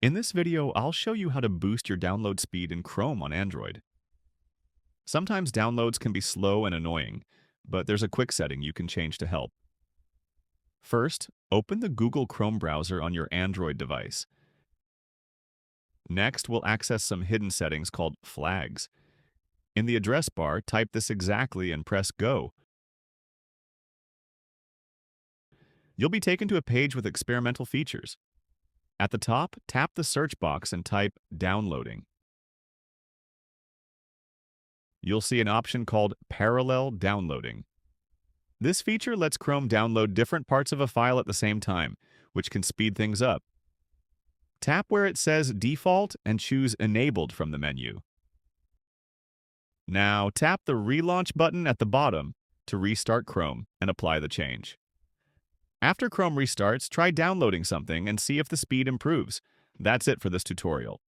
In this video, I'll show you how to boost your download speed in Chrome on Android. Sometimes downloads can be slow and annoying, but there's a quick setting you can change to help. First, open the Google Chrome browser on your Android device. Next, we'll access some hidden settings called flags. In the address bar, type this exactly and press Go. You'll be taken to a page with experimental features. At the top, tap the search box and type Downloading. You'll see an option called Parallel Downloading. This feature lets Chrome download different parts of a file at the same time, which can speed things up. Tap where it says Default and choose Enabled from the menu. Now tap the Relaunch button at the bottom to restart Chrome and apply the change. After Chrome restarts, try downloading something and see if the speed improves. That's it for this tutorial.